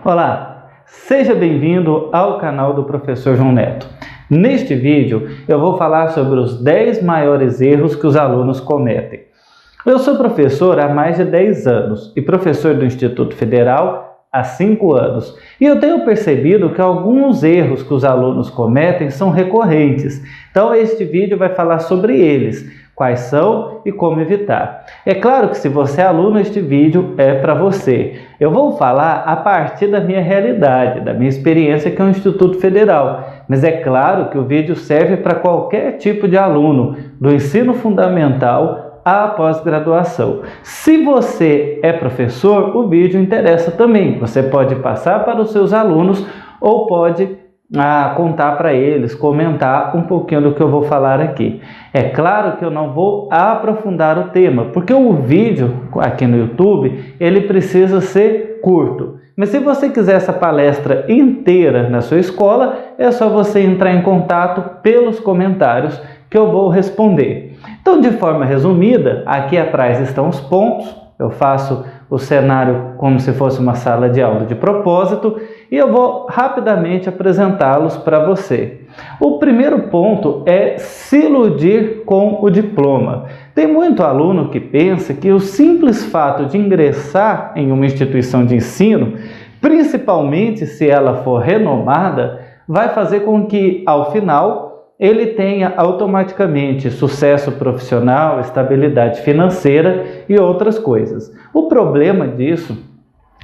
Olá, seja bem-vindo ao canal do Professor João Neto. Neste vídeo eu vou falar sobre os 10 maiores erros que os alunos cometem. Eu sou professor há mais de 10 anos e professor do Instituto Federal há 5 anos. E eu tenho percebido que alguns erros que os alunos cometem são recorrentes. Então este vídeo vai falar sobre eles, quais são e como evitar. É claro que se você é aluno, este vídeo é para você. Eu vou falar a partir da minha realidade, da minha experiência aqui no Instituto Federal. Mas é claro que o vídeo serve para qualquer tipo de aluno, do ensino fundamental à pós-graduação. Se você é professor, o vídeo interessa também. Você pode passar para os seus alunos ou pode contar para eles, comentar um pouquinho do que eu vou falar aqui. É claro que eu não vou aprofundar o tema, porque o vídeo aqui no YouTube, ele precisa ser curto. Mas se você quiser essa palestra inteira na sua escola, é só você entrar em contato pelos comentários que eu vou responder. Então, de forma resumida, aqui atrás estão os pontos. Eu faço o cenário como se fosse uma sala de aula de propósito e eu vou rapidamente apresentá-los para você. O primeiro ponto é se iludir com o diploma. Tem muito aluno que pensa que o simples fato de ingressar em uma instituição de ensino, principalmente se ela for renomada, vai fazer com que, ao final, ele tenha automaticamente sucesso profissional, estabilidade financeira e outras coisas. O problema disso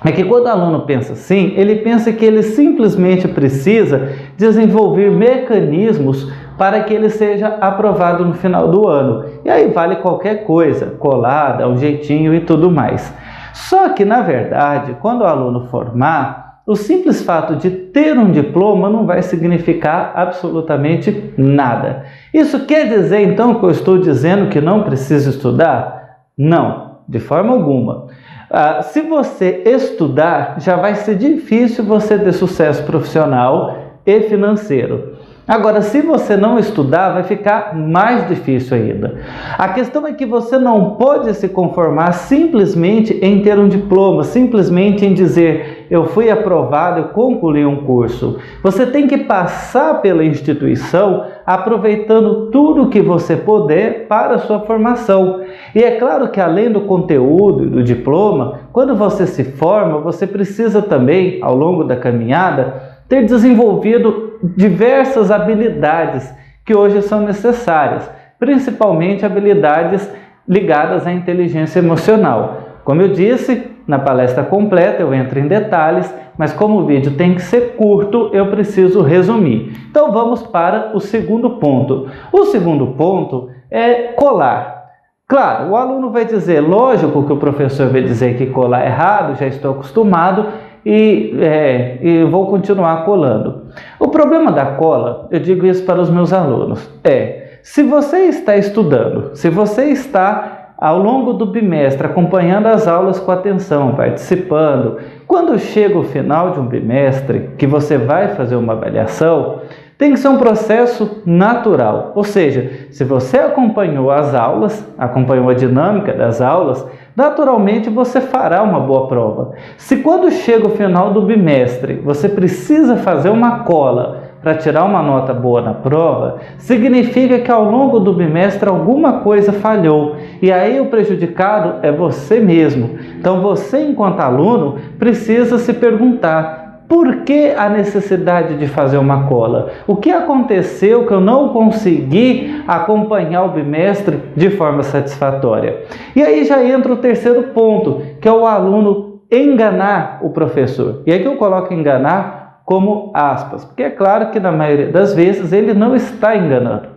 é que quando o aluno pensa assim, ele pensa que ele simplesmente precisa desenvolver mecanismos para que ele seja aprovado no final do ano. E aí vale qualquer coisa, colada, um jeitinho e tudo mais. Só que, na verdade, quando o aluno formar, o simples fato de ter um diploma não vai significar absolutamente nada. Isso quer dizer, então, que eu estou dizendo que não precisa estudar? Não, de forma alguma. Se você estudar, já vai ser difícil você ter sucesso profissional e financeiro. Agora, se você não estudar, vai ficar mais difícil ainda. A questão é que você não pode se conformar simplesmente em ter um diploma, simplesmente em dizer, eu fui aprovado, eu concluí um curso. Você tem que passar pela instituição aproveitando tudo que você puder para a sua formação. E é claro que além do conteúdo e do diploma, quando você se forma, você precisa também, ao longo da caminhada, ter desenvolvido diversas habilidades que hoje são necessárias, principalmente habilidades ligadas à inteligência emocional. Como eu disse, na palestra completa eu entro em detalhes, mas como o vídeo tem que ser curto, eu preciso resumir. Então vamos para o segundo ponto. O segundo ponto é colar. Claro, o aluno vai dizer, lógico que o professor vai dizer que colar é errado, já estou acostumado, e vou continuar colando. O problema da cola, eu digo isso para os meus alunos, se você está estudando, se você está ao longo do bimestre acompanhando as aulas com atenção, participando, quando chega o final de um bimestre, que você vai fazer uma avaliação, tem que ser um processo natural. Ou seja, se você acompanhou as aulas, acompanhou a dinâmica das aulas, naturalmente você fará uma boa prova. Se quando chega o final do bimestre, você precisa fazer uma cola para tirar uma nota boa na prova, significa que ao longo do bimestre alguma coisa falhou. E aí o prejudicado é você mesmo. Então você, enquanto aluno, precisa se perguntar, por que a necessidade de fazer uma cola? O que aconteceu que eu não consegui acompanhar o bimestre de forma satisfatória? E aí já entra o terceiro ponto, que é o aluno enganar o professor. E aí que eu coloco enganar como aspas, porque é claro que na maioria das vezes ele não está enganando.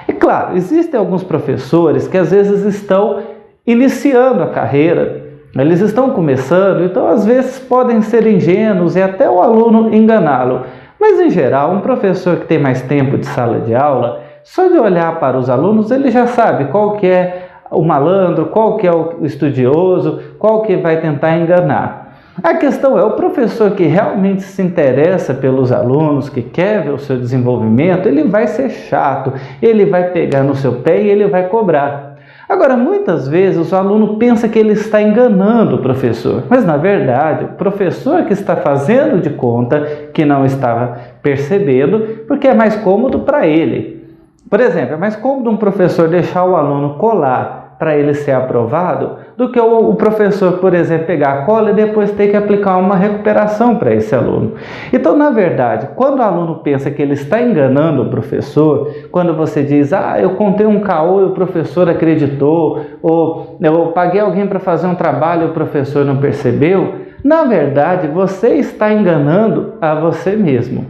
E claro, existem alguns professores que às vezes estão iniciando a carreira, eles estão começando, então às vezes podem ser ingênuos e até o aluno enganá-lo. Mas em geral, um professor que tem mais tempo de sala de aula, só de olhar para os alunos, ele já sabe qual que é o malandro, qual que é o estudioso, qual que vai tentar enganar. A questão é, o professor que realmente se interessa pelos alunos, que quer ver o seu desenvolvimento, ele vai ser chato, ele vai pegar no seu pé e ele vai cobrar. Agora, muitas vezes o aluno pensa que ele está enganando o professor, mas na verdade o professor que está fazendo de conta que não estava percebendo, porque é mais cômodo para ele. Por exemplo, é mais cômodo um professor deixar o aluno colar para ele ser aprovado do que o professor, por exemplo, pegar a cola e depois ter que aplicar uma recuperação para esse aluno. Então, na verdade, quando o aluno pensa que ele está enganando o professor, quando você diz, eu contei um caô e o professor acreditou, ou eu paguei alguém para fazer um trabalho e o professor não percebeu, na verdade, você está enganando a você mesmo.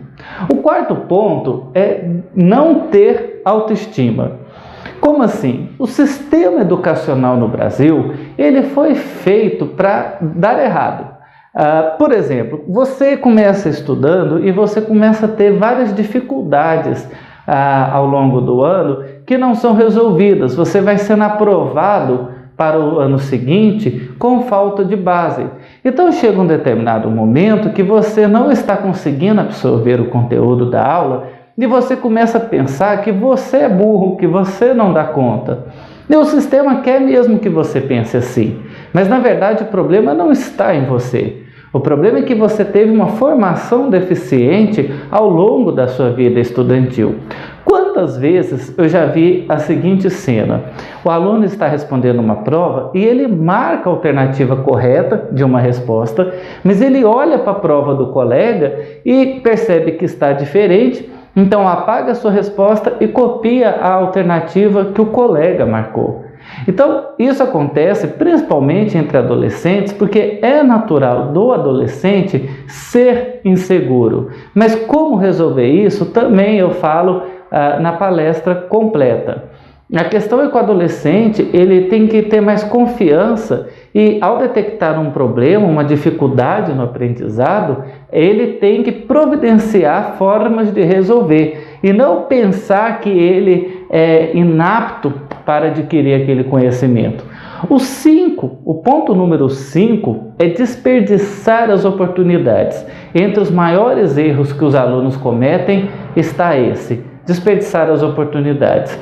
O quarto ponto é não ter autoestima. Como assim? O sistema educacional no Brasil, ele foi feito para dar errado. Por exemplo, você começa estudando e você começa a ter várias dificuldades ao longo do ano que não são resolvidas. Você vai sendo aprovado para o ano seguinte com falta de base. Então chega um determinado momento que você não está conseguindo absorver o conteúdo da aula e você começa a pensar que você é burro, que você não dá conta. E o sistema quer mesmo que você pense assim, mas na verdade o problema não está em você. O problema é que você teve uma formação deficiente ao longo da sua vida estudantil. Quantas vezes eu já vi a seguinte cena: o aluno está respondendo uma prova e ele marca a alternativa correta de uma resposta, mas ele olha para a prova do colega e percebe que está diferente. Então apaga a sua resposta e copia a alternativa que o colega marcou. Então isso acontece principalmente entre adolescentes, porque é natural do adolescente ser inseguro. Mas como resolver isso também eu falo na palestra completa. A questão é que o adolescente ele tem que ter mais confiança e, ao detectar um problema, uma dificuldade no aprendizado, ele tem que providenciar formas de resolver e não pensar que ele é inapto para adquirir aquele conhecimento. O ponto número 5 é desperdiçar as oportunidades. Entre os maiores erros que os alunos cometem está esse: desperdiçar as oportunidades.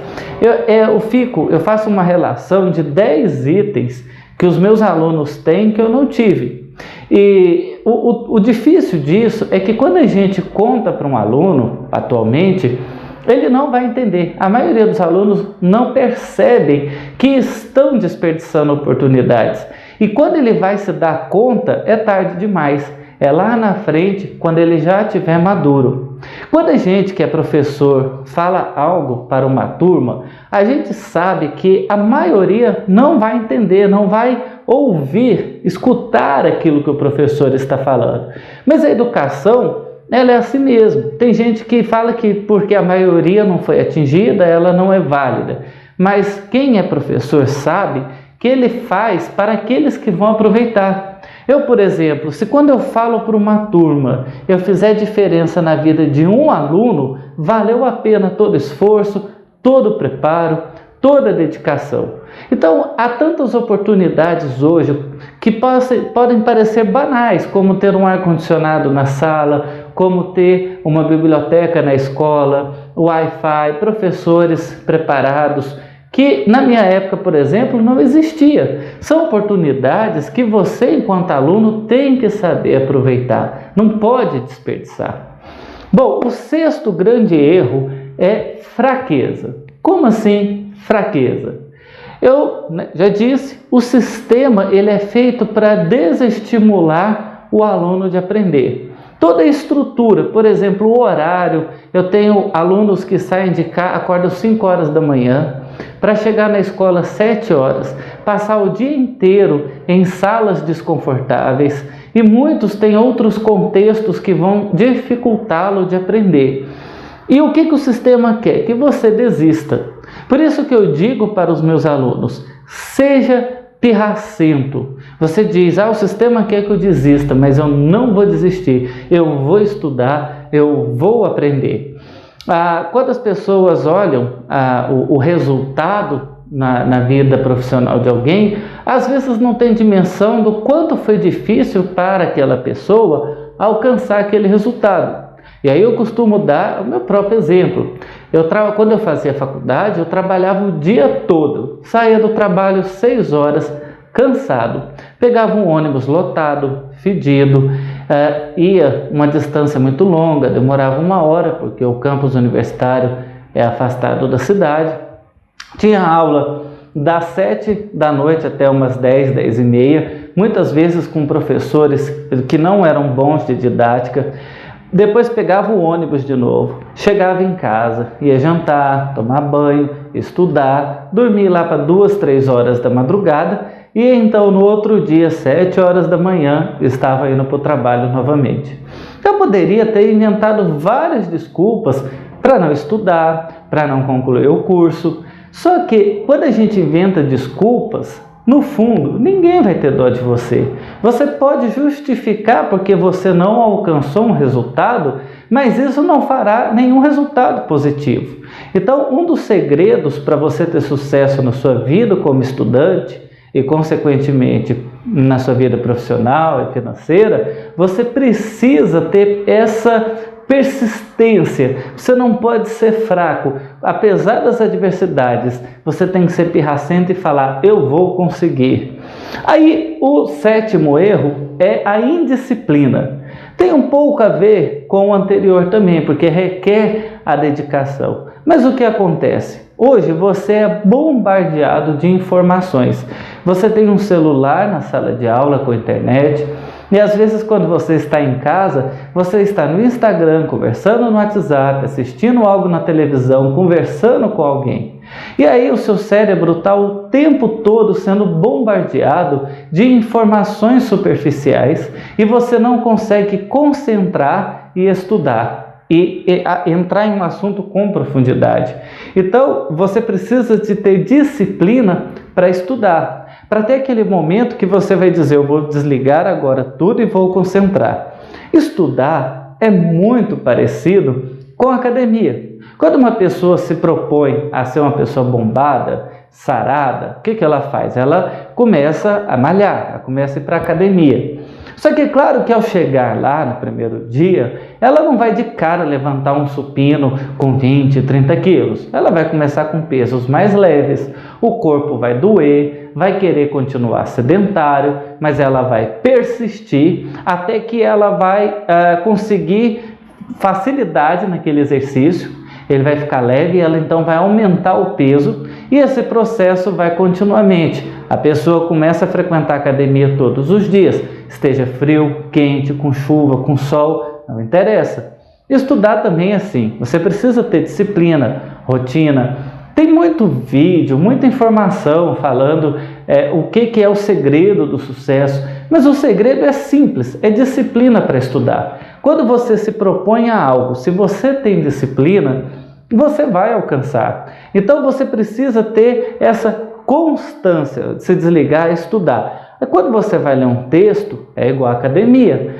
Eu faço uma relação de 10 itens que os meus alunos têm que eu não tive. E o difícil disso é que quando a gente conta para um aluno, atualmente, ele não vai entender. A maioria dos alunos não percebem que estão desperdiçando oportunidades. E quando ele vai se dar conta, é tarde demais. É lá na frente, quando ele já estiver maduro. Quando a gente que é professor fala algo para uma turma, a gente sabe que a maioria não vai entender, não vai ouvir, escutar aquilo que o professor está falando. Mas a educação, ela é assim mesmo. Tem gente que fala que porque a maioria não foi atingida, ela não é válida. Mas quem é professor sabe que ele faz para aqueles que vão aproveitar. Eu, por exemplo, se quando eu falo para uma turma, eu fizer diferença na vida de um aluno, valeu a pena todo esforço, todo preparo, toda dedicação. Então, há tantas oportunidades hoje que podem parecer banais, como ter um ar-condicionado na sala, como ter uma biblioteca na escola, Wi-Fi, professores preparados, que na minha época, por exemplo, não existia. São oportunidades que você, enquanto aluno, tem que saber aproveitar, não pode desperdiçar. Bom, o 6º grande erro é fraqueza. Como assim fraqueza? Eu já disse, o sistema ele é feito para desestimular o aluno de aprender. Toda a estrutura, por exemplo, o horário, eu tenho alunos que saem de cá, acordam às 5 horas da manhã, para chegar na escola às 7 horas, passar o dia inteiro em salas desconfortáveis, e muitos têm outros contextos que vão dificultá-lo de aprender. E o que o sistema quer? Que você desista. Por isso que eu digo para os meus alunos, seja pirracento. Você diz, o sistema quer que eu desista, mas eu não vou desistir, eu vou estudar, eu vou aprender. Quando as pessoas olham o resultado na vida profissional de alguém, às vezes não tem dimensão do quanto foi difícil para aquela pessoa alcançar aquele resultado. E aí eu costumo dar o meu próprio exemplo. Quando eu fazia faculdade, eu trabalhava o dia todo, saía do trabalho 6 horas, cansado, pegava um ônibus lotado, fedido, ia uma distância muito longa, demorava 1 hora, porque o campus universitário é afastado da cidade. Tinha aula das 7 da noite até umas 10, 10 e meia, muitas vezes com professores que não eram bons de didática. Depois pegava o ônibus de novo, chegava em casa, ia jantar, tomar banho, estudar, dormir lá para 2, 3 horas da madrugada e então no outro dia, 7 horas da manhã, estava indo para o trabalho novamente. Eu poderia ter inventado várias desculpas para não estudar, para não concluir o curso, só que quando a gente inventa desculpas, no fundo, ninguém vai ter dó de você. Você pode justificar porque você não alcançou um resultado, mas isso não fará nenhum resultado positivo. Então, um dos segredos para você ter sucesso na sua vida como estudante e, consequentemente, na sua vida profissional e financeira, você precisa ter essa persistência. Você não pode ser fraco. Apesar das adversidades, você tem que ser pirracento e falar, eu vou conseguir. Aí, o 7º erro é a indisciplina. Tem um pouco a ver com o anterior também, porque requer a dedicação. Mas o que acontece? Hoje você é bombardeado de informações. Você tem um celular na sala de aula com a internet, e às vezes quando você está em casa, você está no Instagram, conversando no WhatsApp, assistindo algo na televisão, conversando com alguém. E aí o seu cérebro está o tempo todo sendo bombardeado de informações superficiais e você não consegue concentrar e estudar e entrar em um assunto com profundidade. Então você precisa de ter disciplina para estudar. Para ter aquele momento que você vai dizer, eu vou desligar agora tudo e vou concentrar. Estudar é muito parecido com a academia. Quando uma pessoa se propõe a ser uma pessoa bombada, sarada, o que ela faz? Ela começa a malhar, ela começa a ir para a academia. Só que é claro que ao chegar lá no primeiro dia, ela não vai de cara levantar um supino com 20, 30 quilos. Ela vai começar com pesos mais leves, o corpo vai doer, vai querer continuar sedentário, mas ela vai persistir até que ela vai conseguir facilidade naquele exercício. Ele vai ficar leve e ela então vai aumentar o peso e esse processo vai continuamente. A pessoa começa a frequentar a academia todos os dias, esteja frio, quente, com chuva, com sol, não interessa. Estudar também é assim, você precisa ter disciplina, rotina. Tem muito vídeo, muita informação falando o que é o segredo do sucesso, mas o segredo é simples, é disciplina para estudar. Quando você se propõe a algo, se você tem disciplina, você vai alcançar. Então você precisa ter essa constância de se desligar e estudar. Quando você vai ler um texto, é igual à academia.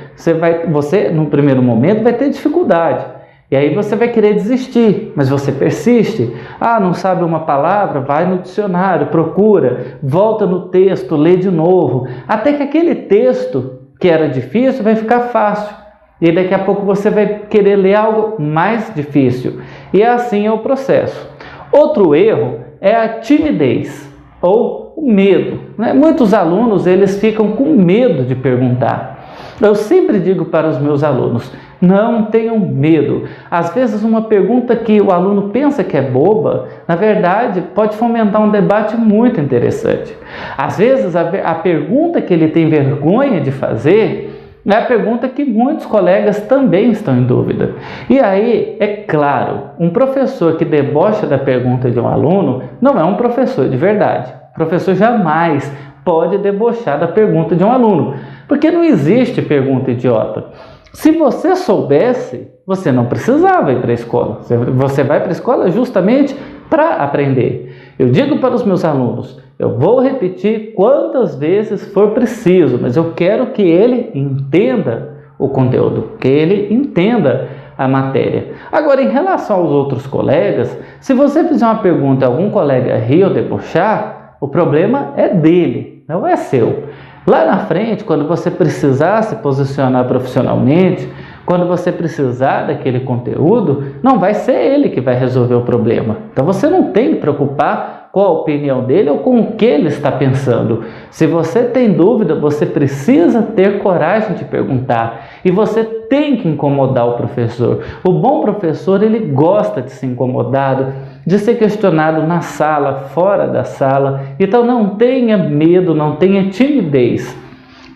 Você no primeiro momento vai ter dificuldade. E aí você vai querer desistir, mas você persiste. Não sabe uma palavra? Vai no dicionário, procura, volta no texto, lê de novo. Até que aquele texto que era difícil vai ficar fácil. E daqui a pouco você vai querer ler algo mais difícil. E assim é o processo. Outro erro é a timidez ou o medo. Muitos alunos eles ficam com medo de perguntar. Eu sempre digo para os meus alunos, não tenham medo. Às vezes uma pergunta que o aluno pensa que é boba, na verdade pode fomentar um debate muito interessante. Às vezes a pergunta que ele tem vergonha de fazer é a pergunta que muitos colegas também estão em dúvida. E aí, é claro, um professor que debocha da pergunta de um aluno não é um professor de verdade. O professor jamais pode debochar da pergunta de um aluno, porque não existe pergunta idiota. Se você soubesse, você não precisava ir para a escola. Você vai para a escola justamente para aprender. Eu digo para os meus alunos, eu vou repetir quantas vezes for preciso, mas eu quero que ele entenda o conteúdo, que ele entenda a matéria. Agora, em relação aos outros colegas, se você fizer uma pergunta e algum colega rir ou debochar, o problema é dele, não é seu. Lá na frente, quando você precisar se posicionar profissionalmente, quando você precisar daquele conteúdo, não vai ser ele que vai resolver o problema. Então você não tem que preocupar com a opinião dele ou com o que ele está pensando. Se você tem dúvida, você precisa ter coragem de perguntar e você tem que incomodar o professor. O bom professor, ele gosta de ser incomodado, de ser questionado na sala, fora da sala. Então não tenha medo, não tenha timidez.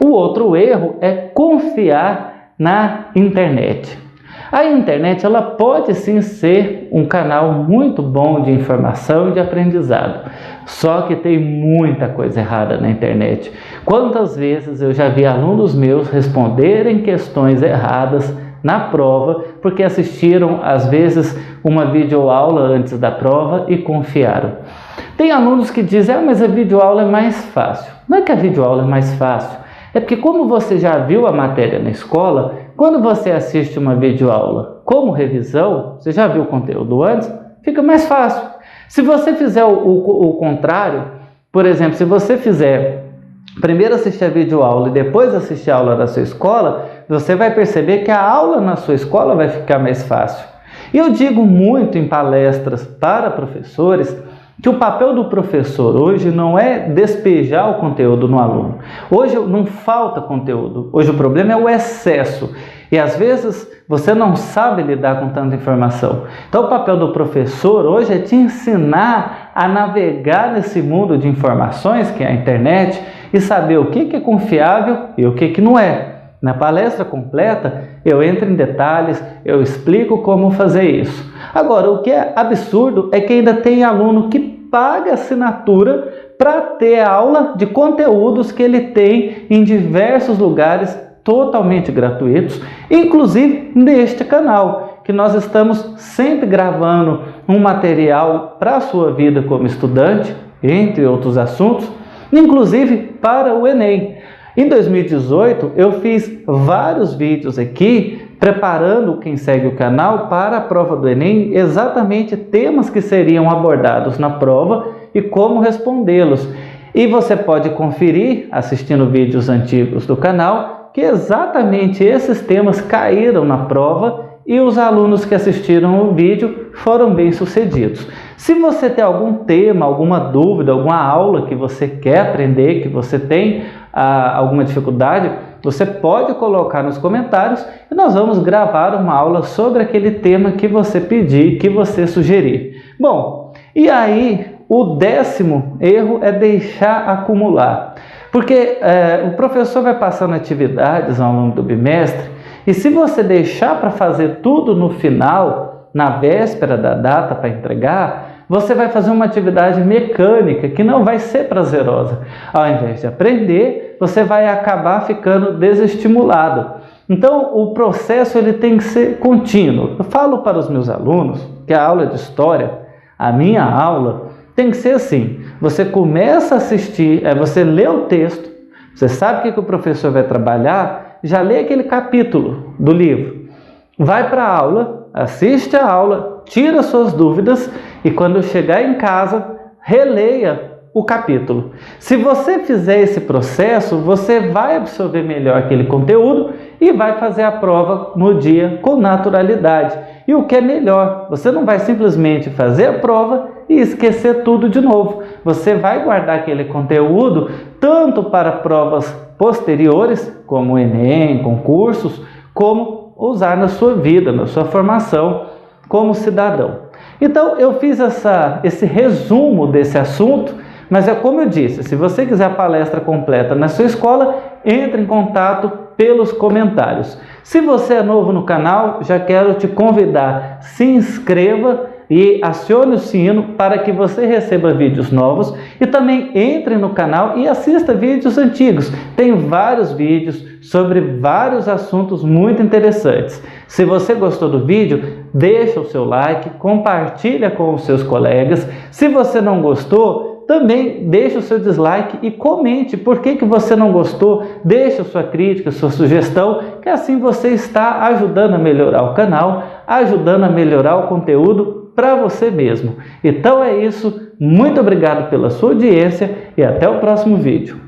O outro erro é confiar na internet. A internet, ela pode sim ser um canal muito bom de informação e de aprendizado, só que tem muita coisa errada na internet. Quantas vezes eu já vi alunos meus responderem questões erradas na prova, porque assistiram às vezes uma videoaula antes da prova e confiaram. Tem alunos que dizem, mas a videoaula é mais fácil. Não é que a videoaula é mais fácil, é porque como você já viu a matéria na escola, quando você assiste uma videoaula como revisão, você já viu o conteúdo antes, fica mais fácil. Se você fizer o contrário, por exemplo, se você fizer primeiro assistir a videoaula e depois assistir a aula da sua escola, você vai perceber que a aula na sua escola vai ficar mais fácil. E eu digo muito em palestras para professores que o papel do professor hoje não é despejar o conteúdo no aluno. Hoje não falta conteúdo, hoje o problema é o excesso. E às vezes você não sabe lidar com tanta informação. Então o papel do professor hoje é te ensinar a navegar nesse mundo de informações que é a internet e saber o que é confiável e o que não é. Na palestra completa eu entro em detalhes, eu explico como fazer isso. Agora, o que é absurdo é que ainda tem aluno que paga assinatura para ter aula de conteúdos que ele tem em diversos lugares totalmente gratuitos, inclusive neste canal, que nós estamos sempre gravando um material para a sua vida como estudante, entre outros assuntos, inclusive para o Enem. Em 2018, eu fiz vários vídeos aqui preparando quem segue o canal para a prova do Enem, exatamente temas que seriam abordados na prova e como respondê-los. E você pode conferir, assistindo vídeos antigos do canal, que exatamente esses temas caíram na prova e os alunos que assistiram o vídeo foram bem-sucedidos. Se você tem algum tema, alguma dúvida, alguma aula que você quer aprender, que você tem alguma dificuldade, você pode colocar nos comentários e nós vamos gravar uma aula sobre aquele tema que você pedir, que você sugerir. Bom, e aí o 10º erro é deixar acumular. Porque o professor vai passando atividades ao longo do bimestre e se você deixar para fazer tudo no final, na véspera da data para entregar, você vai fazer uma atividade mecânica que não vai ser prazerosa. Ao invés de aprender, você vai acabar ficando desestimulado. Então, o processo ele tem que ser contínuo. Eu falo para os meus alunos que a aula de história, a minha aula, tem que ser assim. Você começa a assistir, você lê o texto, você sabe o que o professor vai trabalhar, já lê aquele capítulo do livro. Vai para a aula, assiste a aula, tira suas dúvidas e quando chegar em casa, releia o capítulo. Se você fizer esse processo, você vai absorver melhor aquele conteúdo e vai fazer a prova no dia com naturalidade. E o que é melhor, você não vai simplesmente fazer a prova e esquecer tudo de novo. Você vai guardar aquele conteúdo tanto para provas posteriores, como o Enem, concursos, como usar na sua vida, na sua formação como cidadão. Então eu fiz esse resumo desse assunto, mas é como eu disse, se você quiser a palestra completa na sua escola, entre em contato pelos comentários. Se você é novo no canal, já quero te convidar, se inscreva e acione o sino para que você receba vídeos novos e também entre no canal e assista vídeos antigos. Tem vários vídeos sobre vários assuntos muito interessantes. Se você gostou do vídeo, deixa o seu like, compartilha com os seus colegas. Se você não gostou, também deixa o seu dislike e comente por que você não gostou, deixa a sua crítica, sua sugestão, que assim você está ajudando a melhorar o canal, ajudando a melhorar o conteúdo para você mesmo. Então é isso, muito obrigado pela sua audiência e até o próximo vídeo.